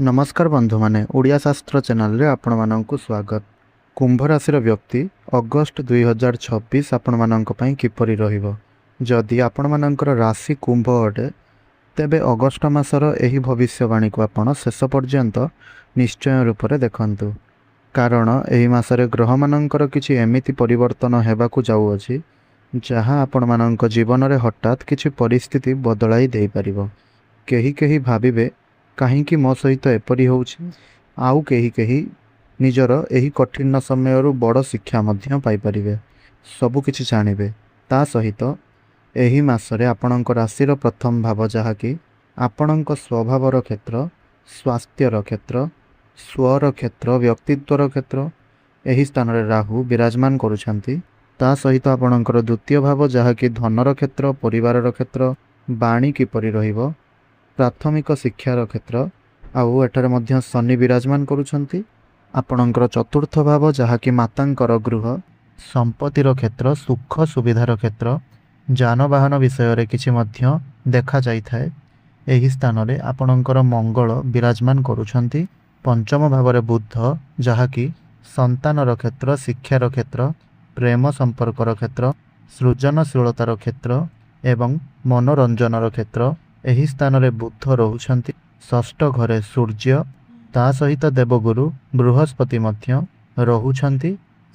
नमस्कार बंधु माने ओडिया शास्त्र चैनल रे आपण माननकु स्वागत। कुंभ राशि व्यक्ति अगस्त 2026 आपण माननक पई किपरि रहिबो। जदि आपण माननकर राशि कुंभ अटे तेबे अगस्त मासर एही भविष्यवाणी को आपण शेष पर्यंत निश्चय रूप से देखंतु, कारण एही मासरे ग्रह माननकर किछि एमिति परिवर्तन हेबाकु जाउअछि जहाँ आपण माननक जीवन रे हठात किछि परिस्थिति बदलाई देई परिबो। केही केही भाबिबे कहीं मो सहित एपरी होउछि, आउ केही केही निजर एही कठिन समय बड़ शिक्षा मध्य पाई परिबे, सबु किछि जानिबे। ता सहित एही मासरे आपणक राशिर प्रथम भाव जहाँकि आपणक स्वभावर क्षेत्र, स्वास्थ्यर क्षेत्र, स्वर क्षेत्र, व्यक्तित्वर क्षेत्र, एही स्थान रे राहु विराजमान करुछंती। ता सहित आपणकर द्वितीय भाव जहाँकि धनर क्षेत्र, परिवारर क्षेत्र, बाणी किपरि रहिबो, प्राथमिक शिक्षार क्षेत्र, आउ एठारे मध्य शनि विराजमान करुछंती। आपणकर चतुर्थ भाव जहाँकि मातांकर गृह, संपत्तिर क्षेत्र, सुख सुविधार क्षेत्र, जानवाहन विषय रे किछि मध्य देखा जाई थाए। एही स्थान रे आपणकर मंगल विराजमान करुछंती। पंचम भाव रे बुध जहाँकि संतानर क्षेत्र, शिक्षार क्षेत्र, प्रेम संपर्कर क्षेत्र, सृजनशीलतार क्षेत्र एवं मनोरंजनर क्षेत्र, एही स्थान रे बुध रहुछंती। षष्ठ घरे सूर्य ता सहित देवगुरु बृहस्पति मध्य रहुछंती।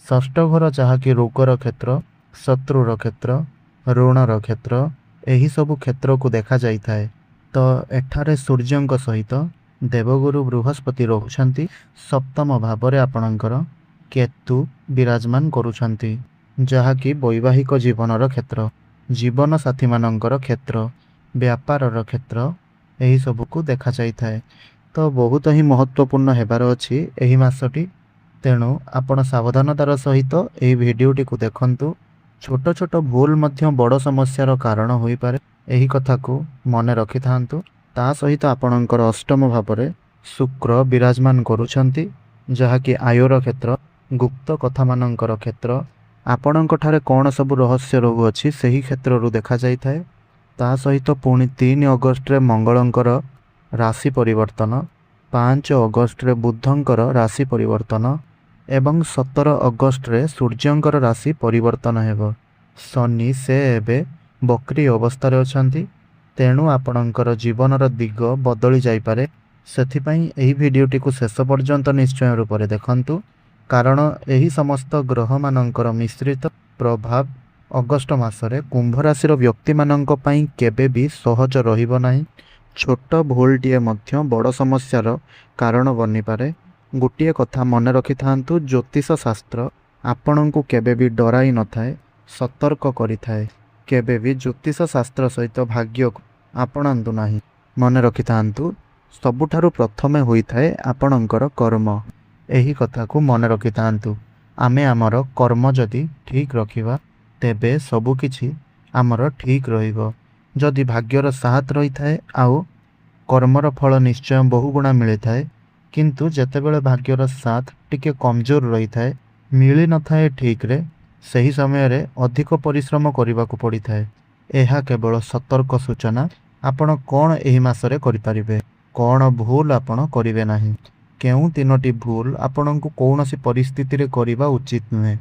षष्ठ घर जहाँकि रोगर क्षेत्र, शत्रुर क्षेत्र, ऋणर क्षेत्र, एही सबु क्षेत्र को देखा जाई थाए। तो एठारे सूर्यंक सहित देवगुरु बृहस्पति रहुछंती। सप्तम भाव रे आपणकर केतु विराजमान करुछंती जहाँकि वैवाहिक जीवनर क्षेत्र, जीवन साथी मानकर क्षेत्र, व्यापारर क्षेत्र, एही सबु को देखा जाई थाए। तो बहुत ही महत्वपूर्ण हेबार अछि एही मासटी, तेणु आपण सावधानतार सहित एही भिडियोटी को देखंतु। छोट छोट भूल मध्य बड़ समस्यार कारण होई पारे, एही कथा को मने रखि थांतु। ता सहित आपणकर अष्टम भाव रे शुक्र विराजमान करुछंती जहाँकि आयोर क्षेत्र, गुप्त कथा मानकर क्षेत्र, आपणक ठारे कौन सब रहस्य रहुअछि सेही क्षेत्र रु देखा जाई थाए। ता सहित पुणी 3 अगस्त रे मंगलंकर राशि परिवर्तन, 5 अगस्त रे बुधंकर राशि परिवर्तन एवं 17 अगस्त रे सूर्यंकर राशि परिवर्तन हेबो। शनि से एबे बक्री अवस्था रे अछंती, तेणु आपणकर जीवनर दिग बदली जाई पारे। सेथिपई एही भिडियोटी को शेष पर्यंत निश्चय रूप से देखंतु, कारण एही समस्त ग्रह मानकर मिश्रित प्रभाव अगस्त मासरे कुंभ राशिर व्यक्ति मानंक पई केबे भी सहज रहिबो नाही। छोट भूलटिए मध्य बड़ समस्यार कारण बनी पारे। गोटिए कथा मन रखि थांतु, ज्योतिष शास्त्र आपणंकु केबे भी डराई न थाए, सतर्क करि थाए। केबे भी ज्योतिष शास्त्र सहित भाग्य को आपणांतु नाही। मन रखि थांतु, सबुठारु प्रथमे होई थाए आपणंकर कर्म। एही कथा को मन रखि थांतु। आमे आमर कर्म जदि ठीक रखिबा तेबे सबु किछि आमर ठीक रहिबो। जदि भाग्यर साथ रही थाए आउ कर्मर फल निश्चय बहुगुणा मिली थाए, किंतु जेतेबेले भाग्यर साथ टिके कमजोर रही थाए, मिली न थाए ठीक रे, सही समय रे अधिक परिश्रम करबाकू पड़ी थाए। एहा केवल सतर्क सूचना। आपण कौन एही मासरे करि परिबे, कौन भूल आपण करिवे नाही, केउ तीनोटी भूल आपणकू कौनसी परिस्थिति रे करिबा उचित नुहे,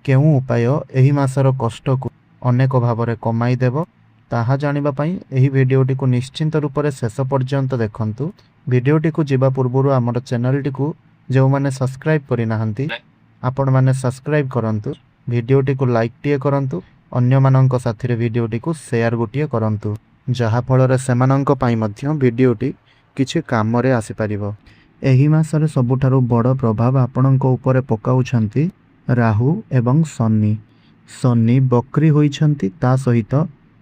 केउ उपाय एही मासर कष्ट को अनेक भाव रे कमाई देबो, ताहा जानिबा पई एही भिडियोटी को निश्चिंत रूप से शेष पर्यंत देखंतु। भिडियोटी को जिबा पूर्वरु हमर चैनलटी को जो माने सब्सक्राइब करि नाहंती आपण माने सब्सक्राइब करंतु, भिडियोटी को लाइक टिए करंतु, अन्य माननक साथी रे भिडियोटी को शेयर गोटिए करंतु, जहा फल रे सेमाननक पई मध्य भिडियोटी किछि काम रे आसी परिबो। एही मासरे सबुठारु बड़ प्रभाव आपणक ऊपर पकाउछंती राहु एवं शनि। शनि बक्री होइछंती, ता सहित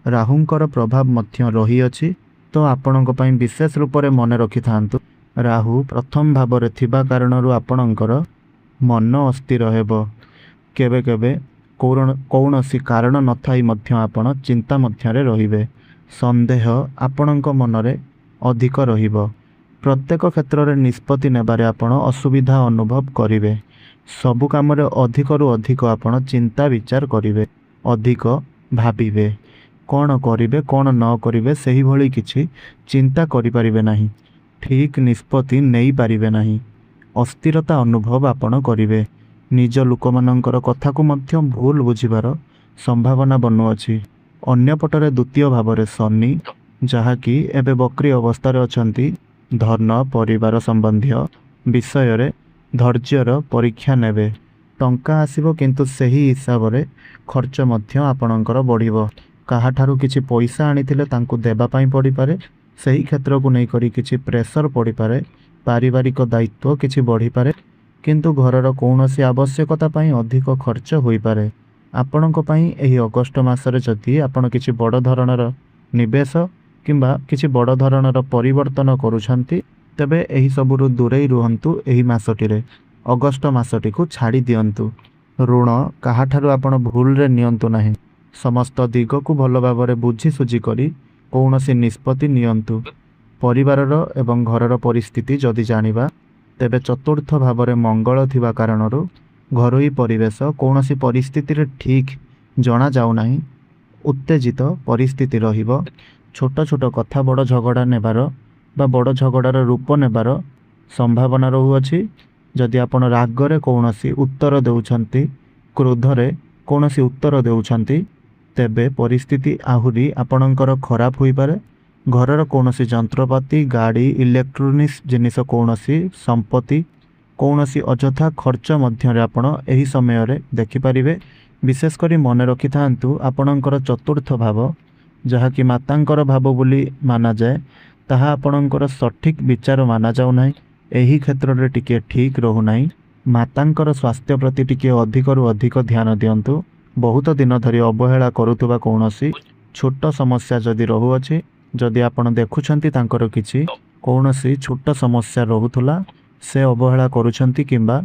राहुंकर प्रभाव मध्य रही अछि। तो आपणक पई विशेष रूप से मन रखि थांतु, राहु प्रथम भाव रे थिबा कारणरु आपणकर मन अस्थिर हेबो। केबे केबे कौनसी कारण नथाई मध्य आपण चिंता मध्य रे रहिबे। संदेह आपणक मन रे अधिक रहिबो। प्रत्येक क्षेत्र रे निष्पत्ति नेबारे आपण असुविधा अनुभव करिवे। सबु काम रे अधिक रु अधिक आपण चिंता विचार करिवे, अधिक भाबिवे, कौन करिवे कौन न करिवे सेही भली किछि चिंता करि परिबे नाही। ଠିକ୍ ନିଷ୍ପତ୍ତି ନେଇପାରିବେ ନାହିଁ। ଅସ୍ଥିରତା ଅନୁଭବ ଆପଣ କରିବେ। ନିଜ ଲୋକମାନଙ୍କର କଥାକୁ ମଧ୍ୟ ଭୁଲ ବୁଝିବାର ସମ୍ଭାବନା ବନୁଅଛି। ଅନ୍ୟପଟରେ ଦ୍ୱିତୀୟ ଭାବରେ ଶନି, ଯାହାକି ଏବେ ବକ୍ରି ଅବସ୍ଥାରେ ଅଛନ୍ତି, ଧନ ପରିବାର ସମ୍ବନ୍ଧୀୟ ବିଷୟରେ ଧୈର୍ଯ୍ୟର ପରୀକ୍ଷା ନେବେ। ଟଙ୍କା ଆସିବ, କିନ୍ତୁ ସେହି ହିସାବରେ ଖର୍ଚ୍ଚ ମଧ୍ୟ ଆପଣଙ୍କର ବଢ଼ିବ। କାହାଠାରୁ କିଛି ପଇସା ଆଣିଥିଲେ ତାଙ୍କୁ ଦେବା ପାଇଁ ପଡ଼ିପାରେ। ସେହି କ୍ଷେତ୍ରକୁ ନେଇକରି କିଛି ପ୍ରେସର ପଡ଼ିପାରେ। ପାରିବାରିକ ଦାୟିତ୍ୱ କିଛି ବଢ଼ିପାରେ, କିନ୍ତୁ ଘରର କୌଣସି ଆବଶ୍ୟକତା ପାଇଁ ଅଧିକ ଖର୍ଚ୍ଚ ହୋଇପାରେ। ଆପଣଙ୍କ ପାଇଁ ଏହି ଅଗଷ୍ଟ ମାସରେ ଯଦି ଆପଣ କିଛି ବଡ଼ ଧରଣର ନିବେଶ କିମ୍ବା କିଛି ବଡ଼ ଧରଣର ପରିବର୍ତ୍ତନ କରୁଛନ୍ତି, ତେବେ ଏହି ସବୁରୁ ଦୂରେଇ ରୁହନ୍ତୁ। ଏହି ମାସଟିରେ ଅଗଷ୍ଟ ମାସଟିକୁ ଛାଡ଼ି ଦିଅନ୍ତୁ। ଋଣ କାହାଠାରୁ ଆପଣ ଭୁଲରେ ନିଅନ୍ତୁ ନାହିଁ। ସମସ୍ତ ଦିଗକୁ ଭଲ ଭାବରେ ବୁଝିସୁଝି କରି କୌଣସି ନିଷ୍ପତ୍ତି ନିଅନ୍ତୁ। ପରିବାରର ଏବଂ ଘରର ପରିସ୍ଥିତି ଯଦି ଜାଣିବା, ତେବେ ଚତୁର୍ଥ ଭାବରେ ମଙ୍ଗଳ ଥିବା କାରଣରୁ ଘରୋଇ ପରିବେଶ କୌଣସି ପରିସ୍ଥିତିରେ ଠିକ୍ ଜଣାଯାଉନାହିଁ। ଉତ୍ତେଜିତ ପରିସ୍ଥିତି ରହିବ। ଛୋଟ ଛୋଟ କଥା ବଡ଼ ଝଗଡ଼ା ନେବାର ବା ବଡ଼ ଝଗଡ଼ାର ରୂପ ନେବାର ସମ୍ଭାବନା ରହୁଅଛି। ଯଦି ଆପଣ ରାଗରେ କୌଣସି ଉତ୍ତର ଦେଉଛନ୍ତି, କ୍ରୋଧରେ କୌଣସି ଉତ୍ତର ଦେଉଛନ୍ତି, ତେବେ ପରିସ୍ଥିତି ଆହୁରି ଆପଣଙ୍କର ଖରାପ ହୋଇପାରେ। ଘରର କୌଣସି ଯନ୍ତ୍ରପାତି, ଗାଡ଼ି, ଇଲେକ୍ଟ୍ରୋନିକ୍ସ ଜିନିଷ, କୌଣସି ସମ୍ପତ୍ତି, କୌଣସି ଅଯଥା ଖର୍ଚ୍ଚ ମଧ୍ୟରେ ଆପଣ ଏହି ସମୟରେ ଦେଖିପାରିବେ। ବିଶେଷ କରି ମନେ ରଖିଥାନ୍ତୁ, ଆପଣଙ୍କର ଚତୁର୍ଥ ଭାବ, ଯାହାକି ମାତାଙ୍କର ଭାବ ବୋଲି ମାନାଯାଏ, ତାହା ଆପଣଙ୍କର ସଠିକ୍ ବିଚାର ମାନାଯାଉ ନାହିଁ। ଏହି କ୍ଷେତ୍ରରେ ଟିକିଏ ଠିକ୍ ରହୁନାହିଁ। ମାତାଙ୍କର ସ୍ୱାସ୍ଥ୍ୟ ପ୍ରତି ଟିକିଏ ଅଧିକରୁ ଅଧିକ ଧ୍ୟାନ ଦିଅନ୍ତୁ। ବହୁତ ଦିନ ଧରି ଅବହେଳା କରୁଥିବା କୌଣସି ଛୋଟ ସମସ୍ୟା ଯଦି ରହୁଅଛି, ଯଦି ଆପଣ ଦେଖୁଛନ୍ତି ତାଙ୍କର କିଛି କୌଣସି ଛୋଟ ସମସ୍ୟା ରହୁଥିଲା, ସେ ଅବହେଳା କରୁଛନ୍ତି କିମ୍ବା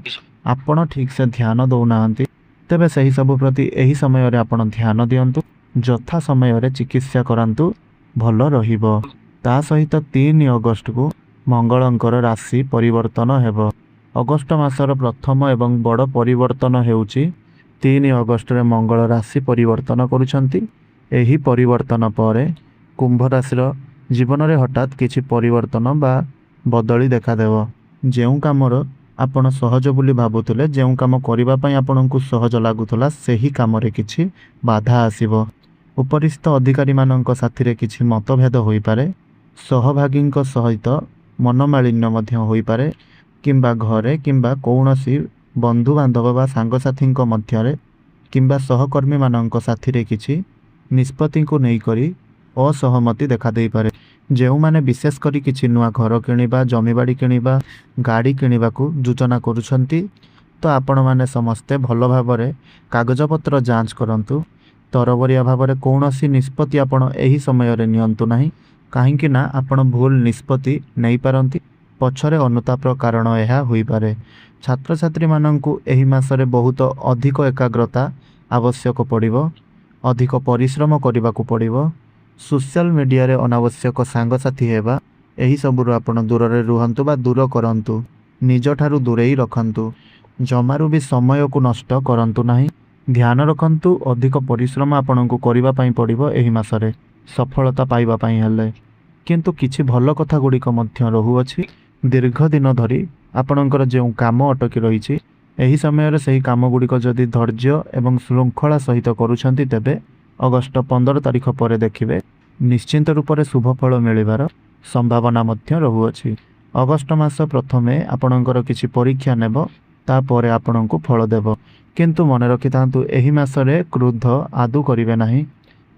ଆପଣ ଠିକ୍ସେ ଧ୍ୟାନ ଦେଉନାହାନ୍ତି, ତେବେ ସେହି ସବୁ ପ୍ରତି ଏହି ସମୟରେ ଆପଣ ଧ୍ୟାନ ଦିଅନ୍ତୁ। ଯଥା ସମୟରେ ଚିକିତ୍ସା କରାନ୍ତୁ, ଭଲ ରହିବ। ତା ସହିତ 3 ଅଗଷ୍ଟକୁ ମଙ୍ଗଳଙ୍କର ରାଶି ପରିବର୍ତ୍ତନ ହେବ। ଅଗଷ୍ଟ ମାସର ପ୍ରଥମ ଏବଂ ବଡ଼ ପରିବର୍ତ୍ତନ ହେଉଛି 3 ଅଗଷ୍ଟରେ ମଙ୍ଗଳ ରାଶି ପରିବର୍ତ୍ତନ କରୁଛନ୍ତି। ଏହି ପରିବର୍ତ୍ତନ ପରେ କୁମ୍ଭ ରାଶିର ଜୀବନରେ ହଠାତ୍ କିଛି ପରିବର୍ତ୍ତନ ବା ବଦଳି ଦେଖାଦେବ। ଯେଉଁ କାମର ଆପଣ ସହଜ ବୋଲି ଭାବୁଥିଲେ, ଯେଉଁ କାମ କରିବା ପାଇଁ ଆପଣଙ୍କୁ ସହଜ ଲାଗୁଥିଲା, ସେହି କାମରେ କିଛି ବାଧା ଆସିବ। ଉପରିସ୍ଥ ଅଧିକାରୀମାନଙ୍କ ସାଥିରେ କିଛି ମତଭେଦ ହୋଇପାରେ। ସହଭାଗୀଙ୍କ ସହିତ ମନମାଳିନ୍ୟ ମଧ୍ୟ ହୋଇପାରେ, କିମ୍ବା ଘରେ କିମ୍ବା କୌଣସି ବନ୍ଧୁବାନ୍ଧବ ବା ସାଙ୍ଗସାଥୀଙ୍କ ମଧ୍ୟରେ କିମ୍ବା ସହକର୍ମୀମାନଙ୍କ ସାଥିରେ କିଛି ନିଷ୍ପତ୍ତିକୁ ନେଇକରି ଅସହମତି ଦେଖାଦେଇପାରେ। ଯେଉଁମାନେ ବିଶେଷ କରି କିଛି ନୂଆ ଘର କିଣିବା, ଜମିବାଡ଼ି କିଣିବା, ଗାଡ଼ି କିଣିବାକୁ ଯୋଜନା କରୁଛନ୍ତି, ତ ଆପଣମାନେ ସମସ୍ତେ ଭଲ ଭାବରେ କାଗଜପତ୍ର ଯାଞ୍ଚ କରନ୍ତୁ। ତରବରିଆ ଭାବରେ କୌଣସି ନିଷ୍ପତ୍ତି ଆପଣ ଏହି ସମୟରେ ନିଅନ୍ତୁ ନାହିଁ, କାହିଁକି ନା ଆପଣ ଭୁଲ ନିଷ୍ପତ୍ତି ନେଇପାରନ୍ତି। ପଛରେ ଅନୁତାପର କାରଣ ଏହା ହୋଇପାରେ। ଛାତ୍ରଛାତ୍ରୀମାନଙ୍କୁ ଏହି ମାସରେ ବହୁତ ଅଧିକ ଏକାଗ୍ରତା ଆବଶ୍ୟକ ପଡ଼ିବ। ଅଧିକ ପରିଶ୍ରମ କରିବାକୁ ପଡ଼ିବ। ସୋସିଆଲ ମିଡ଼ିଆରେ ଅନାବଶ୍ୟକ ସାଙ୍ଗସାଥୀ ହେବା, ଏହିସବୁରୁ ଆପଣ ଦୂରରେ ରୁହନ୍ତୁ ବା ଦୂର କରନ୍ତୁ। ନିଜଠାରୁ ଦୂରେଇ ରଖନ୍ତୁ। ଜମାରୁ ବି ସମୟକୁ ନଷ୍ଟ କରନ୍ତୁ ନାହିଁ। ଧ୍ୟାନ ରଖନ୍ତୁ, ଅଧିକ ପରିଶ୍ରମ ଆପଣଙ୍କୁ କରିବା ପାଇଁ ପଡ଼ିବ ଏହି ମାସରେ ସଫଳତା ପାଇବା ପାଇଁ ହେଲେ। କିନ୍ତୁ କିଛି ଭଲ କଥା ଗୁଡ଼ିକ ମଧ୍ୟ ରହୁଅଛି। ଦୀର୍ଘ ଦିନ ଧରି ଆପଣଙ୍କର ଯେଉଁ କାମ ଅଟକି ରହିଛି, ଏହି ସମୟରେ ସେହି କାମ ଗୁଡ଼ିକ ଯଦି ଧୈର୍ଯ୍ୟ ଏବଂ ଶୃଙ୍ଖଳା ସହିତ କରୁଛନ୍ତି, ତେବେ ଅଗଷ୍ଟ 15 ତାରିଖ ପରେ ଦେଖିବେ ନିଶ୍ଚିନ୍ତ ରୂପରେ ଶୁଭ ଫଳ ମିଳିବାର ସମ୍ଭାବନା ମଧ୍ୟ ରହୁଅଛି। ଅଗଷ୍ଟ ମାସ ପ୍ରଥମେ ଆପଣଙ୍କର କିଛି ପରୀକ୍ଷା ନେବ, ତାପରେ ଆପଣଙ୍କୁ ଫଳ ଦେବ। କିନ୍ତୁ ମନେ ରଖିଥାନ୍ତୁ, ଏହି ମାସରେ କ୍ରୋଧ ଆଦୌ କରିବେ ନାହିଁ।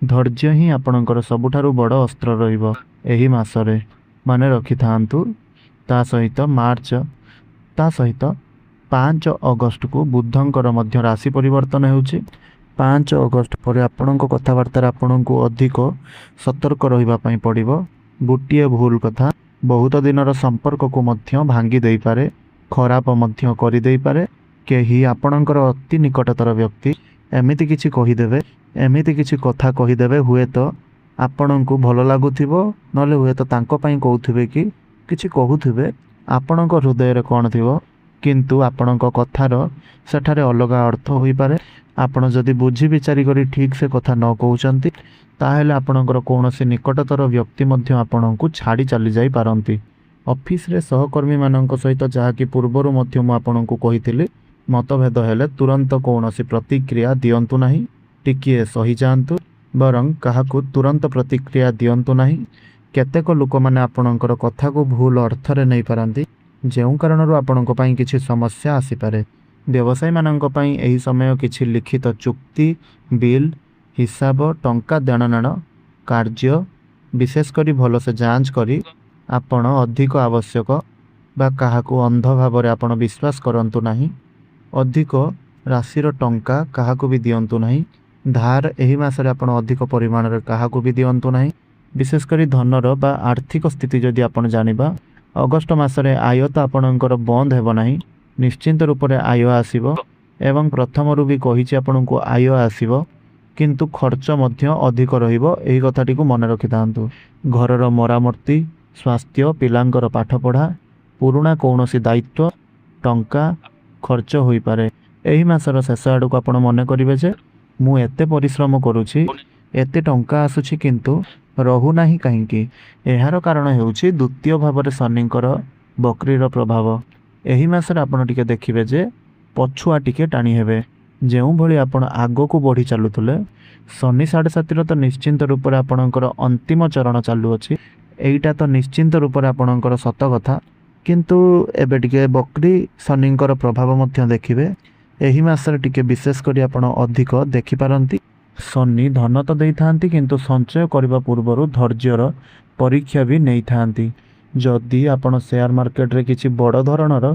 ଧୈର୍ଯ୍ୟ ହିଁ ଆପଣଙ୍କର ସବୁଠାରୁ ବଡ଼ ଅସ୍ତ୍ର ରହିବ ଏହି ମାସରେ, ମନେ ରଖିଥାନ୍ତୁ। ତା ସହିତ 5 ଅଗଷ୍ଟକୁ ବୁଧଙ୍କର ମଧ୍ୟ ରାଶି ପରିବର୍ତ୍ତନ ହେଉଛି। 5 ଅଗଷ୍ଟ ପରେ ଆପଣଙ୍କ କଥାବାର୍ତ୍ତାରେ ଆପଣଙ୍କୁ ଅଧିକ ସତର୍କ ରହିବା ପାଇଁ ପଡ଼ିବ। ଗୋଟିଏ ଭୁଲ କଥା ବହୁତ ଦିନର ସମ୍ପର୍କକୁ ମଧ୍ୟ ଭାଙ୍ଗି ଦେଇପାରେ, ଖରାପ ମଧ୍ୟ କରିଦେଇପାରେ। କେହି ଆପଣଙ୍କର ଅତି ନିକଟତର ବ୍ୟକ୍ତି ଏମିତି କିଛି କହିଦେବେ, ଏମିତି କିଛି କଥା କହିଦେବେ, ହୁଏତ ଆପଣଙ୍କୁ ଭଲ ଲାଗୁଥିବ, ନହେଲେ ହୁଏତ ତାଙ୍କ ପାଇଁ କହୁଥିବେ କି କିଛି କହୁଥିବେ, ଆପଣଙ୍କ ହୃଦୟରେ କ'ଣ ଥିବ, କିନ୍ତୁ ଆପଣଙ୍କ କଥାର ସେଠାରେ ଅଲଗା ଅର୍ଥ ହୋଇପାରେ। ଆପଣ ଯଦି ବୁଝି ବିଚାରି କରି ଠିକ୍ ସେ କଥା ନ କହୁଛନ୍ତି, ତାହେଲେ ଆପଣଙ୍କର କୌଣସି ନିକଟତର ବ୍ୟକ୍ତି ମଧ୍ୟ ଆପଣଙ୍କୁ ଛାଡ଼ି ଚାଲିଯାଇପାରନ୍ତି। ऑफिस रे सहकर्मी मानक सहित जहाँकि पूर्वर मध्य मु आपनकु कहिथिली मतभेद हेले तुरंत कौनसी प्रतिक्रिया दियंतु नहीं, टिकिए सही जातु बरं काहाकु तुरंत प्रतिक्रिया दियंतु नहीं। केतेक लोक माने आपणकर कथा को भूल अर्थ रे नहीं पारंती, जेउ कारणरू आपणक पई किछि समस्या आसी पारे। व्यवसायी मानक पई एही समय किछि लिखित चुक्ति, बिल, हिसाब, टंका देणनेण कार्य विशेष करी भल से जांच करी आपण अधिक आवश्यक बा काहाकु अंध भाव आपण विश्वास करंतु नहीं। अधिक राशिर टंका काहाकु भी दियंतु नहीं। धार एही मासरे आपण अधिक परिमाण रे काहाकु भी दियंतु नहीं। विशेष करी धनर बा आर्थिक स्थिति जदि आपण जानिबा अगस्त मासरे आय तो आपणकर बंद हेबो नहीं, निश्चिंत रूप से आय आसीबो एवं प्रथम रु भी कहिछि आपणको आय आसीबो किंतु खर्च मध्य अधिक रहिबो। एही कथाटी को मन रखि थांतु। घरर मरामती, स्वास्थ्य, पिलांकर पाठपढ़ा, पुराणा कौनसी दायित्व टंका खर्च होई पारे। एही मासर शेष आड़ को आपण मन करिवे जे मु एते परिश्रम करूछि, एते टंका आसुछि किंतु रहु नाही काहींकी। एहार कारण हेउछि द्वितीय भाव शनिंकर बक्रीर प्रभाव। एही मासरे आपण टिके देखिबे जे पछुआ टिके टाणी हेबे। जेउ भली आपण आगो को बढ़ी चलुथुले शनि 7.5 तो निश्चिंत रूप से आपणकर अंतिम चरण चालू अछि। एईटा तो निश्चिंत रूप से आपणकर सत कथा, किंतु एबे टिके बकरी शनिंकर प्रभाव मध्य देखिबे। एही मासरे टिके विशेष करी आपण अधिक देखि पारंती। शनि धन तो देई थांती किंतु संचय करबा पूर्वरु धैर्यर परीक्षा भी नहीं थांती। जदि आपण शेयर मार्केट रे किछि बड़ धरणर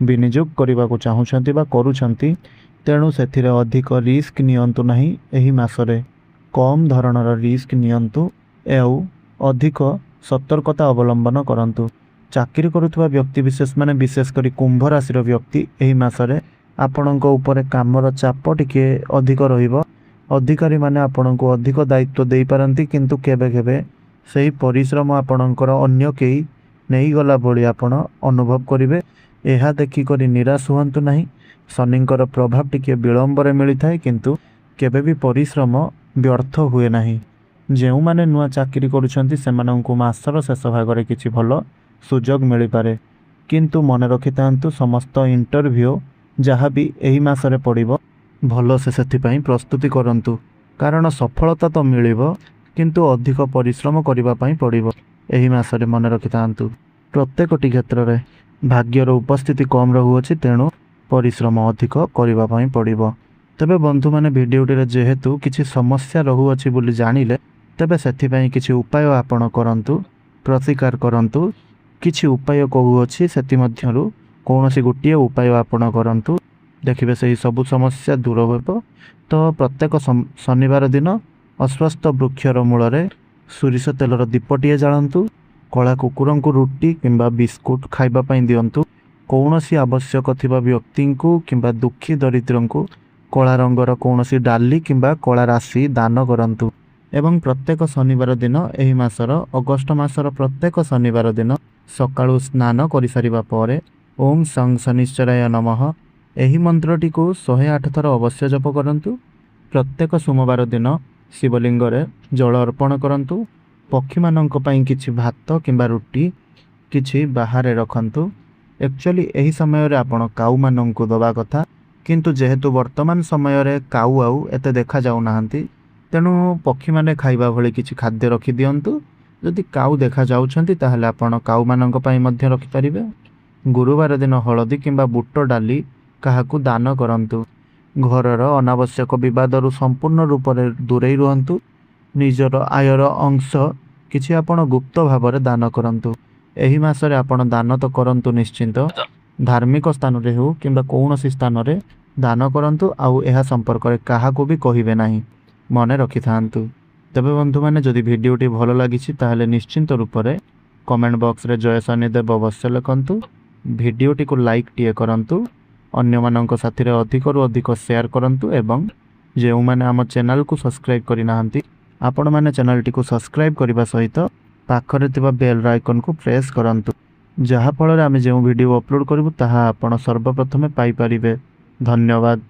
विनियोग करबा को चाहुछंती बा करूछंती तेणु सेथिरे अधिक रिस्क नियंतु नहीं। एही मासरे कम धरणर रिस्क नियंतु एवं अधिक सतर्कता अवलंबन करंतु। चाकरी करुवा व्यक्ति विशेष माने विशेष करी कुंभ राशि व्यक्ति एही मासरे आपणक उपरे कामर चाप टिके अधिक रहिबो। अधिकारी माने आपणक अधिक दायित्व देई पारंती किंतु केबे केबे सेही परिश्रम आपणकर अन्य केही नहीं गला भली आपण अनुभव करिवे। एहा देखि करी निराश हुअंतु नहीं। शनिंकर प्रभाव टिके विलंब रे मिली थाए किंतु केबे भी परिश्रम व्यर्थ हुए नहीं। जेउ माने नुआ चाकरी करूछंती सेमानंकु मासर शेष भाग रे किछि भलो सुजोग मिली पारे, किंतु मन रखि थांतु समस्त इंटरव्यू जहाँ भी एही मासरे पड़िबो भलो से सेथि पई प्रस्तुति करंतु, कारण सफलता तो मिलिबो किंतु अधिक परिश्रम करिबा पई पड़िबो। एही मासरे मन रखि थांतु प्रत्येकटी क्षेत्र रे भाग्यर उपस्थिति कम रहुअछि, तेणु परिश्रम अधिक करिबा पई पड़िबो। तबे बंधु माने भिडियोटी रे जेहेतु किछि समस्या रहुअछि बोली जानिले तबे सेथि पई किछि उपाय आपण करंतु, प्रतिकार करंतु। किछि उपाय कहूअछि सेथि मध्यरु कौनसी गोटिए उपाय आपण करंतु, देखिबे सेही सबु समस्या दूर होबो। तो प्रत्येक शनिवार दिन अस्वस्थ वृक्षर मूल रे सोरिष तेलर दीपटिए जालंतु। कला कुकुरंकु रुटी किंबा बिस्कुट खाइबा पई दियंतु। कौनसी आवश्यक थिबा व्यक्ति को किंबा दुखी दरिद्रंकु कला रंगर कौनसी डाली किंबा कला राशि दान करंतु। एवं प्रत्येक शनिवार दिन एही मासर अगस्त मासर प्रत्येक शनिवार दिन सकाळु स्नान करि सारिबा परे ओम सं शनिश्चराय नमः एही मंत्रटी को 108 थर अवश्य जप करंतु। प्रत्येक सोमवार दिन शिवलिंग रे जल अर्पण करंतु। पक्षी मानक पई किछि भात किंबा रुटी किछि बाहरे रखंतु। एक्चुअली एही समय रे आपण काऊ माननकु दबा कथा, किंतु जेहेतु वर्तमान समय रे काऊ आउ एते देखा जाउ नाहंती, तेणु पक्षी माने खाइबा भली किछि खाद्य रखि दियंतु। जदि काऊ देखा जाउछंती ताहले आपण काऊ मानक पई मध्य रखि परिबे। गुरुवार दिन हळदी किंबा बुट डाली काहाकु दान करंतु। घरर अनावश्यक विवादरु संपूर्ण रूप से दूरे रुहंतु। निजर आयर अंश किछि आपण गुप्त भाव में दान करंतु। एही मासरे आपण दान तो करंतु निश्चिंत। धार्मिक स्थान रे हो किंबा कौनसी स्थान रे दान करंतु। आउ एहा संपर्क रे काहाकु भी कहिबे नाही, मने रखि थांतु। तबे बंधु माने जदि भिडियोटी भलो लागिछि ताहले निश्चिंत रूप से कमेंट बॉक्स रे जय शनिदेव अवश्य लिखंतु। भिडियोटी को लाइक टिए करंतु। अन्य मानक साथी रे अधिक रु अधिक शेयर करंतु। एवं जेउ माने हम चैनल को सब्सक्राइब करि नाहंती आपण माने चैनल टी को सब्सक्राइब करबा सहित पाखरे थिबा बेल आइकन को प्रेस करंतु, जहा फल रे आमे जेउ वीडियो अपलोड करबु ताहा आपण सर्वप्रथमे पाई परिबे। धन्यवाद।